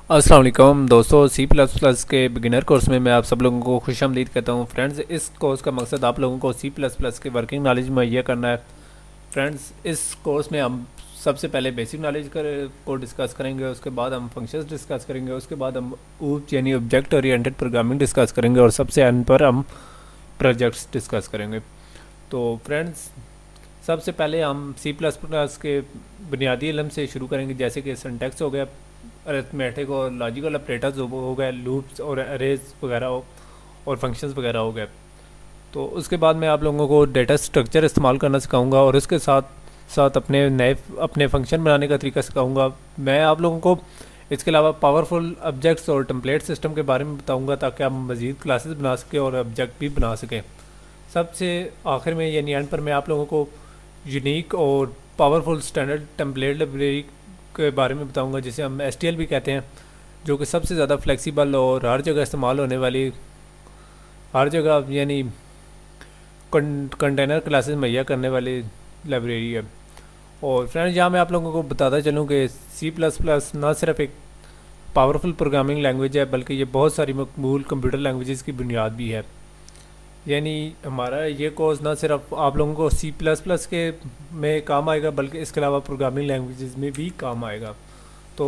السلام علیکم دوستو، سی پلس پلس کے بگنر کورس میں آپ سب لوگوں کو خوش آمدید کہتا ہوں۔ فرینڈز، اس کورس کا مقصد آپ لوگوں کو سی پلس پلس کی ورکنگ نالج مہیا کرنا ہے۔ فرینڈز، اس کورس میں ہم سب سے پہلے بیسک نالج کو ڈسکس کریں گے، اس کے بعد ہم فنکشنز ڈسکس کریں گے، اس کے بعد ہم اوپ یعنی آبجیکٹ اورینٹڈ پروگرامنگ ڈسکس کریں گے، اور سب سے اینڈ پر ہم پروجیکٹس ڈسکس کریں گے۔ تو فرینڈز، سب سے پہلے ہم سی پلس پلس کے بنیادی علم سے شروع کریں گے، جیسے کہ سنٹیکس ہو گیا، ارتھمیٹک اور لاجیکل آپریٹرز ہو گئے، لوپس اور اریز وغیرہ اور فنکشنز وغیرہ ہو گئے۔ تو اس کے بعد میں آپ لوگوں کو ڈیٹا اسٹرکچر استعمال کرنا سکھاؤں گا، اور اس کے ساتھ ساتھ اپنے فنکشن بنانے کا طریقہ سکھاؤں گا۔ میں آپ لوگوں کو اس کے علاوہ پاورفل آبجیکٹس اور ٹمپلیٹ سسٹم کے بارے میں بتاؤں گا، تاکہ ہم مزید کلاسز بنا سکیں اور آبجیکٹ بھی بنا سکیں۔ سب سے آخر میں یعنی اینڈ پر میں آپ لوگوں کو یونیک اور پاورفل اسٹینڈرڈ ٹیمپلیٹ لائبریری کے بارے میں بتاؤں گا، جسے ہم ایس ٹی ایل بھی کہتے ہیں، جو کہ سب سے زیادہ فلیکسیبل اور ہر جگہ استعمال ہونے والی، ہر جگہ یعنی کنٹینر کلاسز مہیا کرنے والی لائبریری ہے۔ اور فرینڈز، یہاں میں آپ لوگوں کو بتاتا چلوں کہ سی پلس پلس نہ صرف ایک پاورفل پروگرامنگ لینگویج ہے، بلکہ یہ بہت ساری مقبول کمپیوٹر لینگویجز کی بنیاد بھی ہے۔ یعنی ہمارا یہ کورس نہ صرف آپ لوگوں کو سی پلس پلس کے میں کام آئے گا، بلکہ اس کے علاوہ پروگرامنگ لینگویجز میں بھی کام آئے گا۔ تو